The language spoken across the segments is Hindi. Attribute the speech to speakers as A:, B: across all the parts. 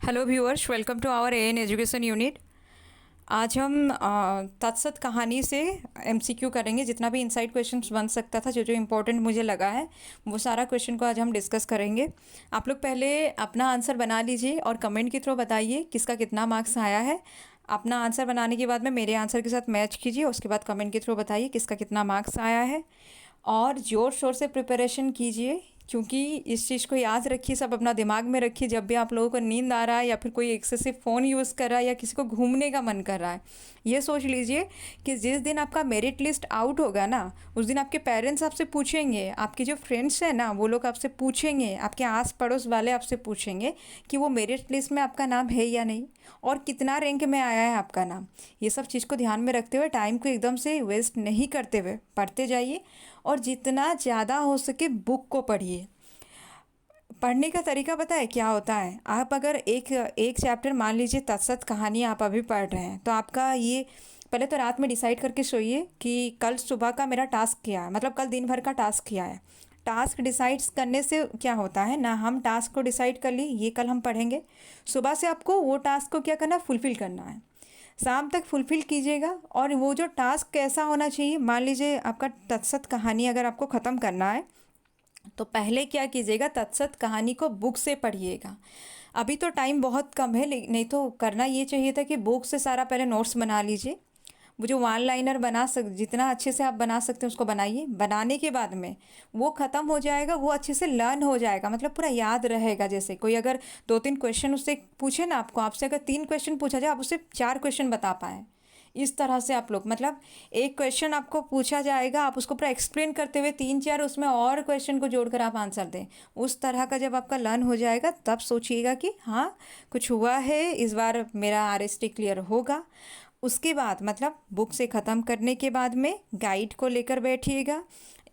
A: Hello viewers, welcome to our AN education unit. आज हम तत्सत कहानी से एमसीक्यू करेंगे। जितना भी इनसाइड क्वेश्चंस बन सकता था, जो जो इम्पोर्टेंट मुझे लगा है, वो सारा क्वेश्चन को आज हम डिस्कस करेंगे। आप लोग पहले अपना आंसर बना लीजिए और कमेंट के थ्रू बताइए किसका कितना मार्क्स आया है। अपना आंसर बनाने के बाद में मेरे आंसर के साथ मैच कीजिए, उसके बाद कमेंट के थ्रू बताइए किसका कितना मार्क्स आया है। और ज़ोर शोर से प्रिपरेशन कीजिए, क्योंकि इस चीज़ को याद रखिए, सब अपना दिमाग में रखिए। जब भी आप लोगों को नींद आ रहा है या फिर कोई एक्सेसिव फ़ोन यूज़ कर रहा है या किसी को घूमने का मन कर रहा है, ये सोच लीजिए कि जिस दिन आपका मेरिट लिस्ट आउट होगा ना, उस दिन आपके पेरेंट्स आपसे पूछेंगे, आपके जो फ्रेंड्स हैं ना वो लोग आपसे पूछेंगे, आपके आस पड़ोस वाले आपसे पूछेंगे कि वो मेरिट लिस्ट में आपका नाम है या नहीं, और कितना रैंक में आया है आपका नाम। ये सब चीज़ को ध्यान में रखते हुए, टाइम को एकदम से वेस्ट नहीं करते हुए पढ़ते जाइए, और जितना ज़्यादा हो सके बुक को पढ़िए। पढ़ने का तरीका पता है क्या होता है? आप अगर एक एक चैप्टर, मान लीजिए तत्सत कहानी आप अभी पढ़ रहे हैं, तो आपका ये पहले तो रात में डिसाइड करके सोइए कि कल सुबह का मेरा टास्क क्या है, मतलब कल दिन भर का टास्क क्या है। टास्क डिसाइड करने से क्या होता है ना, हम टास्क को डिसाइड कर ली, ये कल हम पढ़ेंगे। सुबह से आपको वो टास्क को क्या करना, फुलफ़िल करना है। शाम तक फुलफ़िल कीजिएगा। और वो जो टास्क कैसा होना चाहिए, मान लीजिए आपका तत्सत कहानी अगर आपको ख़त्म करना है, तो पहले क्या कीजिएगा, तत्सत कहानी को बुक से पढ़िएगा। अभी तो टाइम बहुत कम है, नहीं तो करना ये चाहिए था कि बुक से सारा पहले नोट्स बना लीजिए। वो जो वन लाइनर बना जितना अच्छे से आप बना सकते हैं उसको बनाइए। बनाने के बाद में वो ख़त्म हो जाएगा, वो अच्छे से लर्न हो जाएगा, मतलब पूरा याद रहेगा। जैसे कोई अगर 2-3 क्वेश्चन उससे पूछे ना, आपसे अगर 3 क्वेश्चन पूछा जाए, आप उससे 4 क्वेश्चन बता पाएँ। इस तरह से आप लोग, मतलब एक क्वेश्चन आपको पूछा जाएगा, आप उसको पूरा एक्सप्लेन करते हुए 3-4 उसमें और क्वेश्चन को जोड़कर आप आंसर दें। उस तरह का जब आपका लर्न हो जाएगा, तब सोचिएगा कि हाँ, कुछ हुआ है, इस बार मेरा आरएसटी क्लियर होगा। उसके बाद मतलब बुक से ख़त्म करने के बाद में गाइड को लेकर बैठिएगा,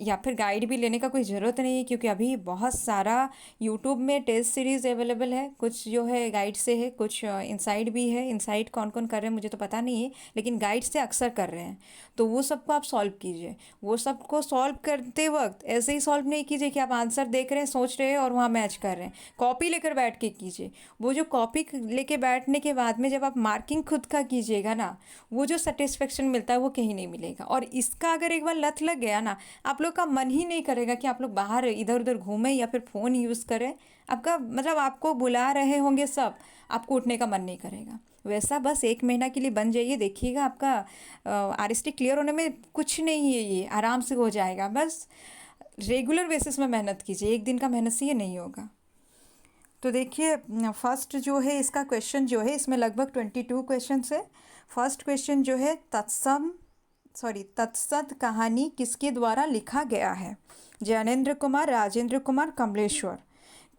A: या फिर गाइड भी लेने का कोई ज़रूरत नहीं है, क्योंकि अभी बहुत सारा यूट्यूब में टेस्ट सीरीज़ अवेलेबल है। कुछ जो है गाइड से है, कुछ इनसाइड भी है। इनसाइड कौन कौन कर रहे हैं मुझे तो पता नहीं है, लेकिन गाइड से अक्सर कर रहे हैं। तो वो सबको आप सॉल्व कीजिए। वो सबको सॉल्व करते वक्त ऐसे ही सॉल्व नहीं कीजिए कि आप आंसर देख रहे हैं, सोच रहे हैं और वहाँ मैच कर रहे हैं। कॉपी लेकर बैठ के कीजिए। वो जो कॉपी लेके बैठने के बाद में जब आप मार्किंग खुद का कीजिएगा ना, वो जो सेटिस्फेक्शन मिलता है वो कहीं नहीं मिलेगा। और इसका अगर एक बार लत लग गया ना, आप लोग का मन ही नहीं करेगा कि आप लोग बाहर इधर उधर घूमें या फिर फ़ोन यूज़ करें। आपका मतलब आपको बुला रहे होंगे सब, आपको उठने का मन नहीं करेगा। वैसा बस 1 महीना के लिए बन जाइए, देखिएगा आपका आरएसटी क्लियर होने में कुछ नहीं है, ये आराम से हो जाएगा। बस रेगुलर बेसिस में मेहनत कीजिए, एक दिन का मेहनत से ये नहीं होगा। तो देखिए, फर्स्ट जो है इसका क्वेश्चन जो है, इसमें लगभग 22 क्वेश्चन है। फर्स्ट क्वेश्चन जो है, तत्सत कहानी किसके द्वारा लिखा गया है? ज्ञानेंद्र कुमार, राजेंद्र कुमार, कमलेश्वर।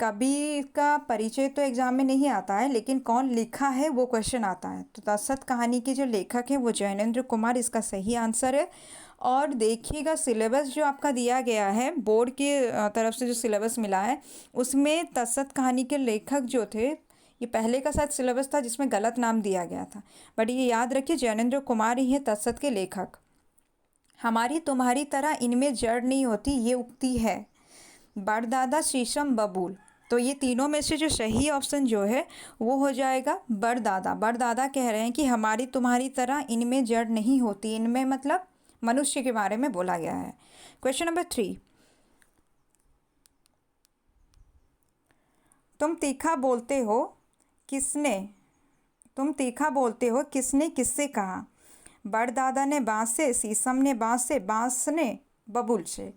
A: कभी का परिचय तो एग्जाम में नहीं आता है, लेकिन कौन लिखा है वो क्वेश्चन आता है। तो तत्सत कहानी के जो लेखक हैं वो ज्ञानेंद्र कुमार, इसका सही आंसर है। और देखिएगा, सिलेबस जो आपका दिया गया है बोर्ड के तरफ से, जो सिलेबस मिला है उसमें तत्सत कहानी के लेखक जो थे, ये पहले का शायद सिलेबस था जिसमें गलत नाम दिया गया था, बट ये याद रखिए ज्ञानेंद्र कुमार ही है तत्सत के लेखक। हमारी तुम्हारी तरह इनमें जड़ नहीं होती, ये उक्ति है बड़दादा शीशम बबूल। तो ये तीनों में से जो सही ऑप्शन जो है वो हो जाएगा बड़दादा। बड़दादा कह रहे हैं कि हमारी तुम्हारी तरह इनमें जड़ नहीं होती। इनमें मतलब मनुष्य के बारे में बोला गया है। क्वेश्चन नंबर 3, तुम तीखा बोलते हो किसने तुम तीखा बोलते हो किसने किससे कहा? बड़दादा ने बांस से, शीशम ने बांस से, बांस ने बबूल से।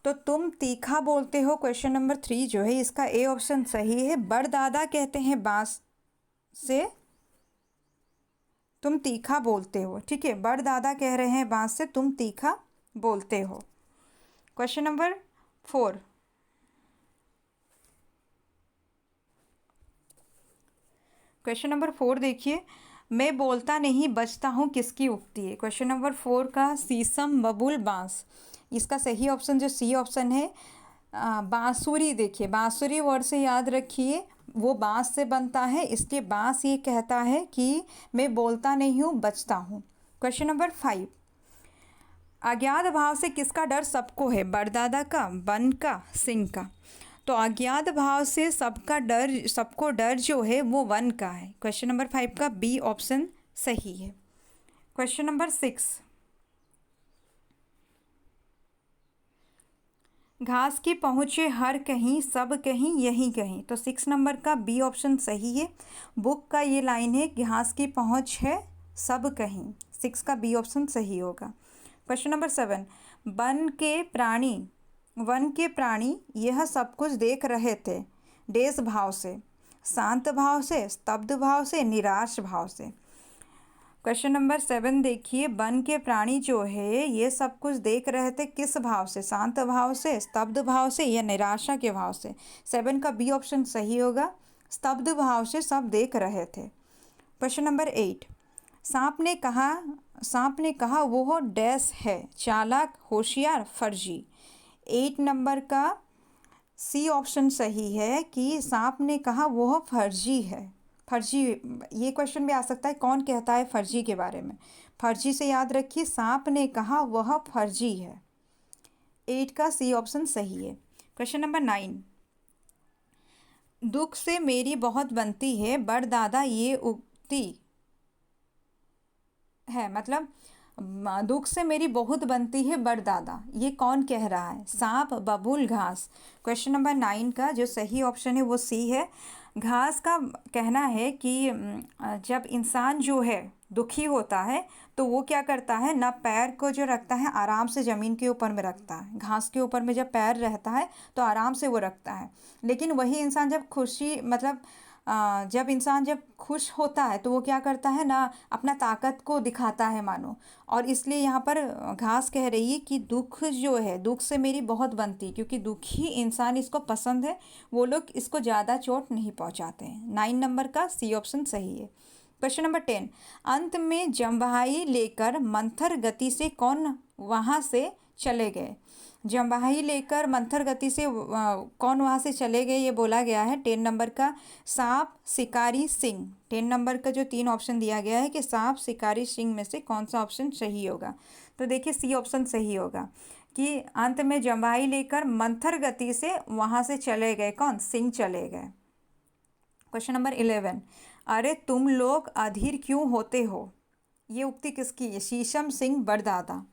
A: तो तुम तीखा बोलते हो, क्वेश्चन नंबर 3 जो है इसका ए ऑप्शन सही है। बड़दादा कहते हैं बांस से, तुम तीखा बोलते हो। ठीक है, बड़दादा कह रहे हैं बांस से, तुम तीखा बोलते हो। क्वेश्चन नंबर 4, क्वेश्चन नंबर 4 देखिए, मैं बोलता नहीं बचता हूँ किसकी उक्ति है? क्वेश्चन नंबर 4 का शीशम बबूल बांस, इसका सही ऑप्शन जो सी ऑप्शन है बांसुरी। देखिए, बांसुरी वर्ड से याद रखिए, वो बांस से बनता है, इसके बांस ये कहता है कि मैं बोलता नहीं हूँ बचता हूँ। क्वेश्चन नंबर 5, अज्ञात भाव से किसका डर सबको है? बड़दादा का, वन का, सिंह का। तो अज्ञात भाव से सबका डर, सबको डर जो है वो वन का है। क्वेश्चन नंबर 5 का बी ऑप्शन सही है। क्वेश्चन नंबर 6, घास की पहुँचे हर कहीं सब कहीं यहीं कहीं। तो 6 नंबर का बी ऑप्शन सही है। बुक का ये लाइन है, घास की पहुँच है सब कहीं। 6 का बी ऑप्शन सही होगा। क्वेश्चन नंबर 7, वन के प्राणी यह सब कुछ देख रहे थे डेस भाव से, शांत भाव से, स्तब्ध भाव से, निराश भाव से। क्वेश्चन नंबर 7 देखिए, वन के प्राणी जो है ये सब कुछ देख रहे थे किस भाव से, शांत भाव से, स्तब्ध भाव से या निराशा के भाव से। 7 का बी ऑप्शन सही होगा, स्तब्ध भाव से सब देख रहे थे। क्वेश्चन नंबर 8, सांप ने कहा वो डैश है, चालाक, होशियार, फर्जी। 8 नंबर का सी ऑप्शन सही है कि सांप ने कहा वह फर्जी है। फर्जी, ये क्वेश्चन भी आ सकता है, कौन कहता है फर्जी के बारे में। फर्जी से याद रखिए, सांप ने कहा वह फर्जी है। 8 का सी ऑप्शन सही है। क्वेश्चन नंबर 9, दुख से मेरी बहुत बनती है बड़दादा ये उक्ति है, मतलब दुख से मेरी बहुत बनती है बड़दादा, ये कौन कह रहा है, सांप, बबूल, घास। क्वेश्चन नंबर 9 का जो सही ऑप्शन है वो सी है। घास का कहना है कि जब इंसान जो है दुखी होता है तो वो क्या करता है ना, पैर को जो रखता है आराम से ज़मीन के ऊपर में रखता है। घास के ऊपर में जब पैर रहता है तो आराम से वो रखता है। लेकिन वही इंसान जब जब खुश होता है तो वो क्या करता है ना, अपना ताकत को दिखाता है मानो। और इसलिए यहाँ पर घास कह रही है कि दुख जो है, दुख से मेरी बहुत बनती, क्योंकि दुखी इंसान इसको पसंद है, वो लोग इसको ज़्यादा चोट नहीं पहुँचाते हैं। 9 नंबर का सी ऑप्शन सही है। क्वेश्चन नंबर 10, अंत में जम्भाई लेकर मंथर गति से कौन वहाँ से चले गए। जम्भाई लेकर मंथर गति से कौन वहाँ से चले गए, ये बोला गया है। 10 नंबर का सांप, शिकारी, सिंह। 10 नंबर का जो 3 ऑप्शन दिया गया है कि सांप, शिकारी, सिंह में से कौन सा ऑप्शन सही होगा। तो देखिए सी ऑप्शन सही होगा कि अंत में जम्भाई लेकर मंथर गति से वहाँ से चले गए, कौन, सिंह चले गए। क्वेश्चन नंबर 11, अरे तुम लोग अधीर क्यों होते हो, ये उक्ति किसकी है, शीशम, सिंह, बड़दादा।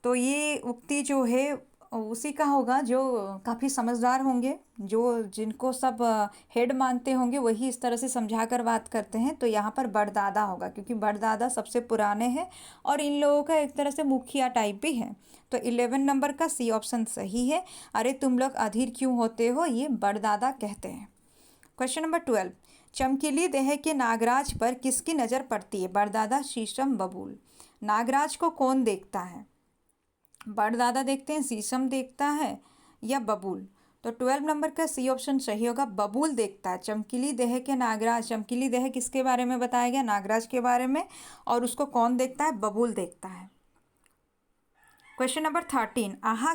A: तो ये उक्ति जो है उसी का होगा जो काफ़ी समझदार होंगे, जिनको सब हेड मानते होंगे, वही इस तरह से समझा कर बात करते हैं। तो यहाँ पर बड़दादा होगा, क्योंकि बड़दादा सबसे पुराने हैं और इन लोगों का एक तरह से मुखिया टाइप भी है। तो 11 नंबर का सी ऑप्शन सही है। अरे तुम लोग अधीर क्यों होते हो, ये बड़दादा कहते हैं। क्वेश्चन नंबर 12, चमकीली देह के नागराज पर किसकी नज़र पड़ती है, बड़दादा, शीशम, बबूल। नागराज को कौन देखता है, बड़दादा देखते हैं, शीशम देखता है या बबूल। तो 12 नंबर का सी ऑप्शन सही होगा, बबूल देखता है। चमकीली देह के नागराज, चमकीली देह किसके बारे में बताया गया, नागराज के बारे में, और उसको कौन देखता है, बबूल देखता है। क्वेश्चन नंबर 13, आहा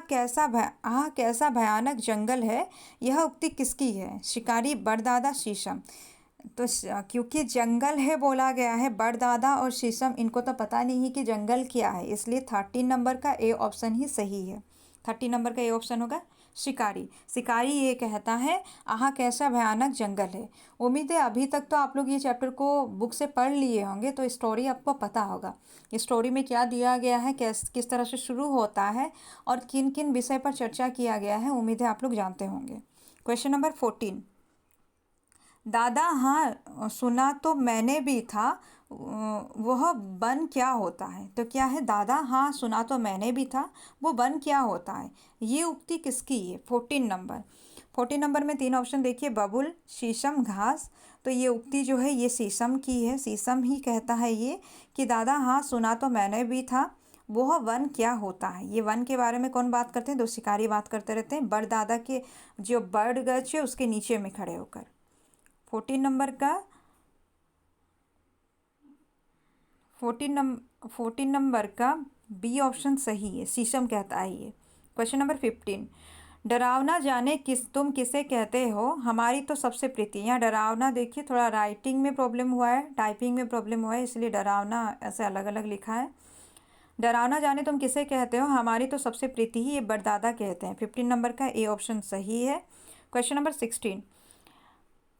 A: कैसा भयानक जंगल है, यह उक्ति किसकी है, शिकारी, बड़दादा, शीशम। तो क्योंकि जंगल है बोला गया है, बड़दादा और शीशम इनको तो पता नहीं है कि जंगल क्या है, इसलिए 13 नंबर का ए ऑप्शन ही सही है। 13 नंबर का ए ऑप्शन होगा शिकारी। शिकारी ये कहता है आहा कैसा भयानक जंगल है। उम्मीद है अभी तक तो आप लोग ये चैप्टर को बुक से पढ़ लिए होंगे, तो स्टोरी आपको पता होगा इस स्टोरी में क्या दिया गया है, किस तरह से शुरू होता है और किन किन विषय पर चर्चा किया गया है। उम्मीद है आप लोग जानते होंगे। क्वेश्चन नंबर 14, दादा हाँ सुना तो मैंने भी था, वह वन क्या होता है। तो क्या है, दादा हाँ सुना तो मैंने भी था, वो वन क्या होता है, ये उक्ति किसकी है। 14 नंबर में 3 ऑप्शन देखिए, बबुल, शीशम, घास। तो ये उक्ति जो है ये शीशम की है। शीशम ही कहता है ये कि दादा हाँ सुना तो मैंने भी था, वह वन क्या होता है। ये वन के बारे में कौन बात करते हैं, दो शिकारी बात करते रहते हैं, बड़दादा के जो बड़ गछ है उसके नीचे में खड़े होकर। 14 नंबर का बी ऑप्शन सही है, शीशम कहता है ये। क्वेश्चन नंबर 15, डरावना जाने तुम किसे कहते हो, हमारी तो सबसे प्रीति। यहाँ डरावना देखिए थोड़ा राइटिंग में प्रॉब्लम हुआ है, टाइपिंग में प्रॉब्लम हुआ है, इसलिए डरावना ऐसे अलग अलग लिखा है। डरावना जाने तुम किसे कहते हो, हमारी तो सबसे प्रीति ही, ये बड़दादा कहते हैं। 15 नंबर का ए ऑप्शन सही है। क्वेश्चन नंबर 16,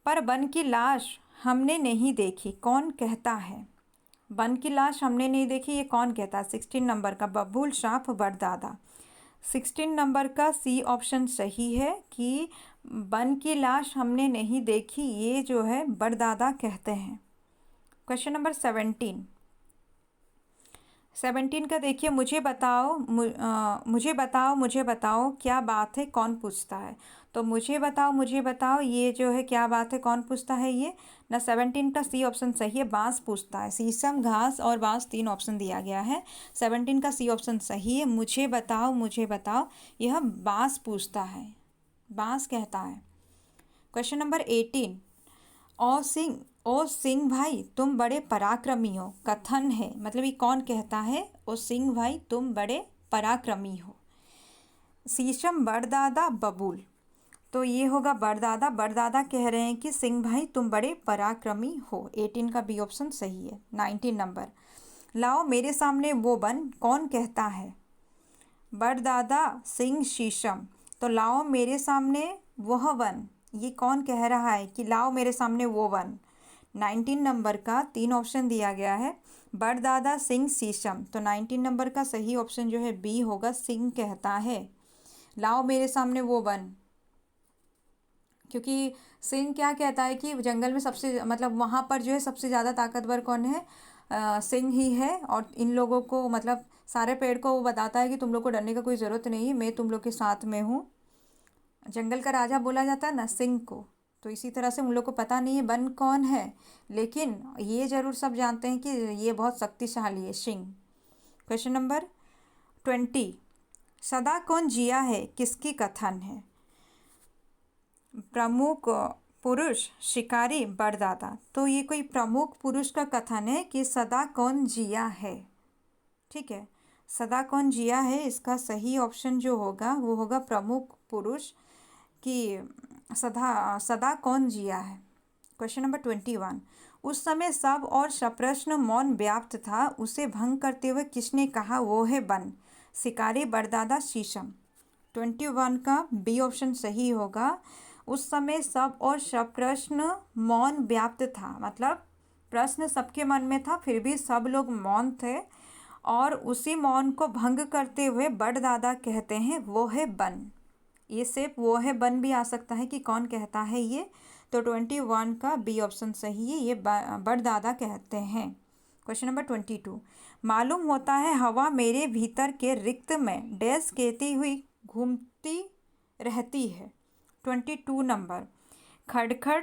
A: पर बन की लाश हमने नहीं देखी, कौन कहता है? बन की लाश हमने नहीं देखी, ये कौन कहता है? 16 नंबर का बबूल शाफ बड़दादा। 16 नंबर का सी ऑप्शन सही है कि बन की लाश हमने नहीं देखी, ये जो है बड़दादा कहते हैं। क्वेश्चन नंबर 17 का देखिए, मुझे बताओ मुझे बताओ क्या बात है, कौन पूछता है? तो मुझे बताओ ये जो है क्या बात है, कौन पूछता है ये ना। 17 का सी ऑप्शन सही है, बांस पूछता है। शीशम, घास और बांस 3 ऑप्शन दिया गया है। 17 का सी ऑप्शन सही है। मुझे बताओ यह बांस पूछता है, बांस कहता है। क्वेश्चन नंबर 18, ओ सिंह भाई तुम बड़े पराक्रमी हो, कथन है, मतलब ये कौन कहता है? ओ सिंह भाई तुम बड़े पराक्रमी हो। शीशम, बड़दादा, बबूल, तो ये होगा बड़दादा। बड़दादा कह रहे हैं कि सिंह भाई तुम बड़े पराक्रमी हो। 18 का बी ऑप्शन सही है। 19 नंबर, लाओ मेरे सामने वो बन, कौन कहता है? बड़दादा, सिंह, शीशम, तो लाओ मेरे सामने वह वन, ये कौन कह रहा है कि लाओ मेरे सामने वो वन? 19 नंबर का 3 ऑप्शन दिया गया है, बड़दादा, सिंह, शीशम, तो 19 नंबर का सही ऑप्शन जो है बी होगा, सिंह कहता है लाओ मेरे सामने वो वन। क्योंकि सिंह क्या कहता है कि जंगल में सबसे, मतलब वहाँ पर जो है सबसे ज़्यादा ताकतवर कौन है? सिंह ही है। और इन लोगों को, मतलब सारे पेड़ को वो बताता है कि तुम लोग को डरने का कोई ज़रूरत नहीं है, मैं तुम लोग के साथ में हूँ। जंगल का राजा बोला जाता है ना सिंह को, तो इसी तरह से उन लोग को पता नहीं है वन कौन है, लेकिन ये ज़रूर सब जानते हैं कि ये बहुत शक्तिशाली है, सिंह। क्वेश्चन नंबर 20, सदा कौन जिया है, किसकी कथन है? प्रमुख पुरुष, शिकारी, बड़दादा, तो ये कोई प्रमुख पुरुष का कथन है कि सदा कौन जिया है। ठीक है, सदा कौन जिया है, इसका सही ऑप्शन जो होगा वो होगा प्रमुख पुरुष कि सदा कौन जिया है। क्वेश्चन नंबर 21, उस समय सब और सप्रश्न मौन व्याप्त था, उसे भंग करते हुए किसने कहा वो है बन? शिकारी, बड़दादा, शीशम। 21 का बी ऑप्शन सही होगा। उस समय सब और सप्रश्न मौन व्याप्त था, मतलब प्रश्न सबके मन में था, फिर भी सब लोग मौन थे, और उसी मौन को भंग करते हुए बड़दादा कहते हैं वो है बन। ये सिर्फ वो है बन भी आ सकता है कि कौन कहता है ये, तो 21 का बी ऑप्शन सही है, ये बड़दादा कहते हैं। क्वेश्चन नंबर 22, मालूम होता है हवा मेरे भीतर के रिक्त में डैश कहती हुई घूमती रहती है। 22 नंबर, खड़खड़,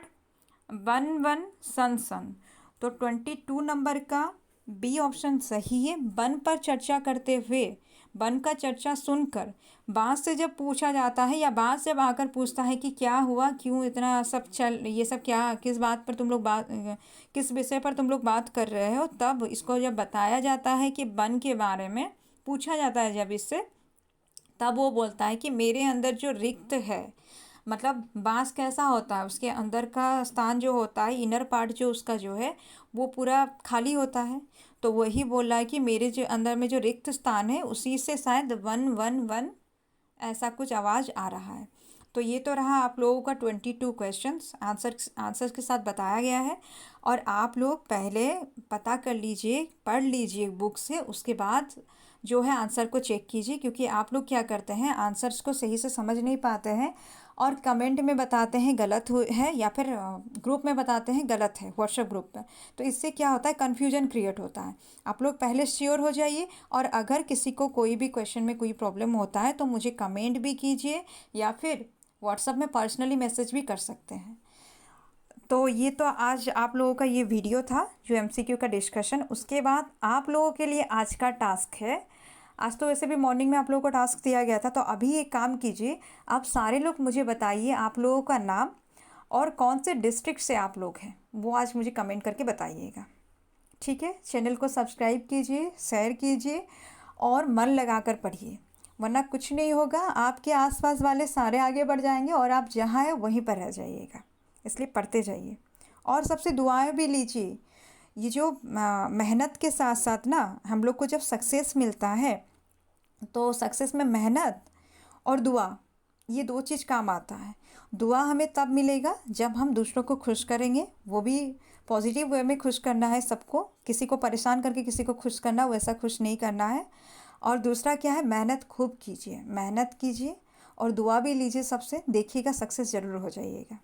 A: वन वन, सन सन, तो 22 नंबर का बी ऑप्शन सही है। वन पर चर्चा करते हुए, वन का चर्चा सुनकर बाँस से जब पूछा जाता है, या बाँस जब आकर पूछता है कि क्या हुआ, क्यों इतना सब ये सब क्या, किस बात पर तुम लोग किस विषय पर तुम लोग बात कर रहे हो, तब इसको जब बताया जाता है कि वन के बारे में पूछा जाता है जब इससे, तब वो बोलता है कि मेरे अंदर जो रिक्त है, मतलब बाँस कैसा होता है, उसके अंदर का स्थान जो होता है, इनर पार्ट जो उसका जो है वो पूरा खाली होता है, तो वही बोल रहा है कि मेरे जो अंदर में जो रिक्त स्थान है उसी से शायद वन वन वन ऐसा कुछ आवाज़ आ रहा है। तो ये तो रहा आप लोगों का 22 क्वेश्चंस आंसर्स के साथ बताया गया है, और आप लोग पहले पता कर लीजिए, पढ़ लीजिए बुक से, उसके बाद जो है आंसर को चेक कीजिए, क्योंकि आप लोग क्या करते हैं, आंसर्स को सही से समझ नहीं पाते हैं और कमेंट में बताते हैं गलत है, या फिर ग्रुप में बताते हैं गलत है व्हाट्सएप ग्रुप पर, तो इससे क्या होता है, कन्फ्यूजन क्रिएट होता है। आप लोग पहले श्योर हो जाइए, और अगर किसी को कोई भी क्वेश्चन में कोई प्रॉब्लम होता है तो मुझे कमेंट भी कीजिए, या फिर व्हाट्सएप में पर्सनली मैसेज भी कर सकते हैं। तो ये तो आज आप लोगों का ये वीडियो था जो एमसीक्यू का डिस्कशन। उसके बाद आप लोगों के लिए आज का टास्क है, आज तो वैसे भी मॉर्निंग में आप लोगों को टास्क दिया गया था, तो अभी एक काम कीजिए, आप सारे लोग मुझे बताइए आप लोगों का नाम और कौन से डिस्ट्रिक्ट से आप लोग हैं, वो आज मुझे कमेंट करके बताइएगा। ठीक है, चैनल को सब्सक्राइब कीजिए, शेयर कीजिए और मन लगाकर पढ़िए, वरना कुछ नहीं होगा, आपके आसपास वाले सारे आगे बढ़ जाएंगे और आप जहाँ हैं वहीं पर रह जाइएगा। इसलिए पढ़ते जाइए और सबसे दुआएं भी लीजिए। ये जो मेहनत के साथ साथ ना हम लोग को जब सक्सेस मिलता है, तो सक्सेस में मेहनत और दुआ, ये 2 चीज़ काम आता है। दुआ हमें तब मिलेगा जब हम दूसरों को खुश करेंगे, वो भी पॉजिटिव वे में खुश करना है सबको, किसी को परेशान करके किसी को खुश करना वैसा खुश नहीं करना है। और दूसरा क्या है, मेहनत खूब कीजिए, मेहनत कीजिए और दुआ भी लीजिए सबसे, देखिएगा सक्सेस ज़रूर हो जाइएगा।